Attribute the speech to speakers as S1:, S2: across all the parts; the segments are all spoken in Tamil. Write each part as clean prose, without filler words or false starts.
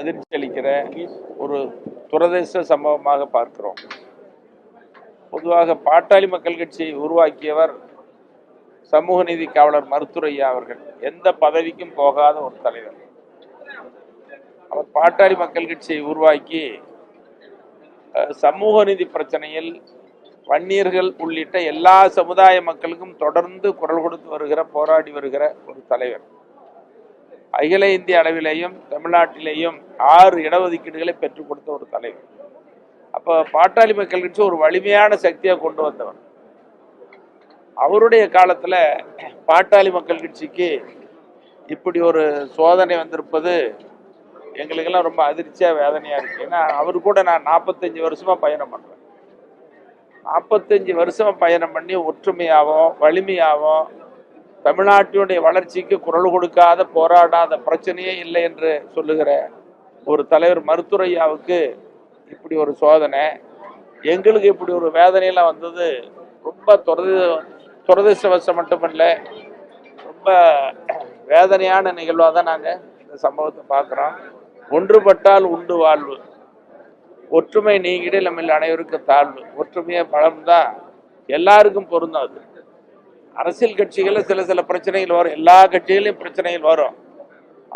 S1: அதிர்ச்சி அளிக்கிற ஒரு துரதிர்ஷ்ட சம்பவமாக பார்க்கிறோம். பொதுவாக பாட்டாளி மக்கள் கட்சியை உருவாக்கியவர் சமூக நீதி காவலர் மருத்துரையா அவர்கள். எந்த பதவிக்கும் போகாத ஒரு தலைவர் அவர். பாட்டாளி மக்கள் கட்சியை உருவாக்கி சமூக நீதி பிரச்சனையில் வன்னியர்கள் உள்ளிட்ட எல்லா சமுதாய மக்களுக்கும் தொடர்ந்து குரல் கொடுத்து வருகிற, போராடி வருகிற ஒரு தலைவர். அகில இந்திய அளவிலேயும் தமிழ்நாட்டிலேயும் 6 இடஒதுக்கீடுகளை பெற்றுக் கொடுத்த ஒரு தலைவர். அப்ப பாட்டாளி மக்கள் கட்சி ஒரு வலிமையான சக்தியா கொண்டு வந்தவர். அவருடைய காலத்துல பாட்டாளி மக்கள் கட்சிக்கு இப்படி ஒரு சோதனை வந்திருப்பது எங்களுக்கெல்லாம் ரொம்ப அதிர்ச்சியா, வேதனையா இருக்கு. ஏன்னா அவரு கூட நான் 45 வருஷமா பயணம் பண்றேன். 45 வருஷமா பயணம் பண்ணி ஒற்றுமையாகவும் வலிமையாகவும் தமிழ்நாட்டினுடைய வளர்ச்சிக்கு குரல் கொடுக்காத, போராடாத பிரச்சனையே இல்லை என்று சொல்லுகிற ஒரு தலைவர் மருத்துரையாவுக்கு இப்படி ஒரு சோதனை, எங்களுக்கு இப்படி ஒரு வேதனையெல்லாம் வந்தது ரொம்ப துரதிர்ஷ்டவசம் மட்டுமல்ல, ரொம்ப வேதனையான நிகழ்வாக தான் நாங்கள் இந்த சம்பவத்தை பார்க்குறோம். ஒன்றுபட்டால் உண்டு வாழ்வு, ஒற்றுமை நீங்கிட நம்ம அனைவருக்கும் தாழ்வு. ஒற்றுமையை பலம் தான் எல்லாருக்கும் பொருந்தும். அது அரசியல் கட்சிகளில் சில பிரச்சனைகள் வரும், எல்லா கட்சிகளையும் பிரச்சனைகள் வரும்.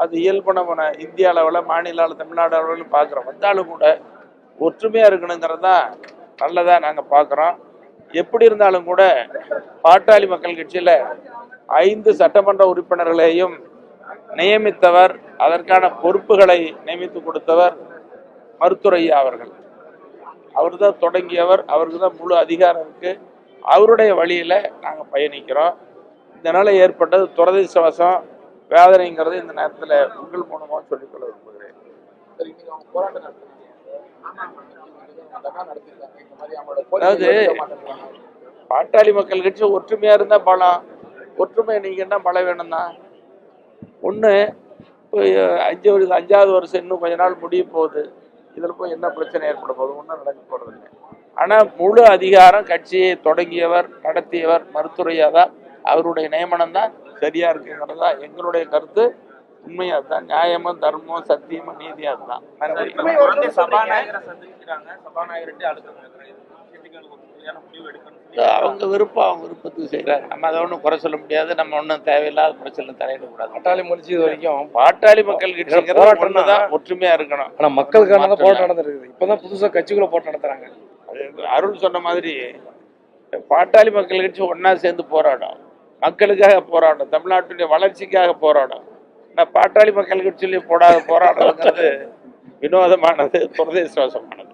S1: அது இயல்பு. நம்ம இந்திய அளவில், மாநில அளவில், தமிழ்நாடு அளவில் பார்க்குறோம். வந்தாலும் கூட ஒற்றுமையாக இருக்கணுங்கிறது தான் நல்லதாக நாங்கள் பார்க்குறோம். எப்படி இருந்தாலும் கூட பாட்டாளி மக்கள் கட்சியில் 5 சட்டமன்ற உறுப்பினர்களையும் நியமித்தவர், அதற்கான பொறுப்புகளை நியமித்து கொடுத்தவர் மருத்துரையா அவர்கள். அவர் தான் தொடங்கியவர், அவருக்கு தான் முழு அதிகாரம் இருக்கு. அவருடைய வழியில நாங்கள் பயணிக்கிறோம். இதனால ஏற்பட்டது துரதிர்ஷ்டவசம், வேதனைங்கிறது இந்த நேரத்தில் உங்கள் மூலமாக சொல்லிக்கொள்ள விரும்புகிறேன். அதாவது பாட்டாளி மக்கள் கட்சி ஒற்றுமையா இருந்தா பலம், ஒற்றுமை நீங்க என்ன பலம் வேணும் தான். ஒன்று 5வது வருஷம் இன்னும் கொஞ்ச நாள் முடிய போகுது. இதில் போய் என்ன பிரச்சனை ஏற்பட போகுது? ஒன்றும் நடக்க போறது இல்லை. ஆனால் முழு அதிகாரம் கட்சியை தொடங்கியவர், நடத்தியவர் மருத்துரையா தான். அவருடைய நியமனம் தான் சரியா இருக்குங்கிறது தான் எங்களுடைய கருத்து. உண்மையா அதுதான். நியாயமும் தர்மமும் சத்தியமும் நீதியா அதுதான். நன்றி. அவங்க விருப்பம், அவங்க விருப்பத்துக்கு செய்யறாங்க. நம்ம அதை ஒன்றும் குறை சொல்ல முடியாது. நம்ம ஒன்றும் தேவையில்லாத பிரச்சனை தலையிடக்கூடாது.
S2: பாட்டாளி முடிச்சு இது வரைக்கும்
S1: பாட்டாளி மக்கள் கட்சி தான் ஒற்றுமையா இருக்கணும்.
S2: ஆனா மக்களுக்கான போராட்டம் நடந்துருக்குது. இப்பதான் புதுசா கட்சிக்குள்ள போராட்டம் நடத்துறாங்க.
S1: அருள் சொன்ன மாதிரி பாட்டாளி மக்கள் கட்சி ஒன்னா சேர்ந்து போராடும், மக்களுக்காக போராடும், தமிழ்நாட்டுடைய வளர்ச்சிக்காக போராடும். ஆனால் பாட்டாளி மக்கள் கட்சியிலே போராடுறதுங்கிறது வினோதமானது, துரதிர்ஷ்டவசமானது.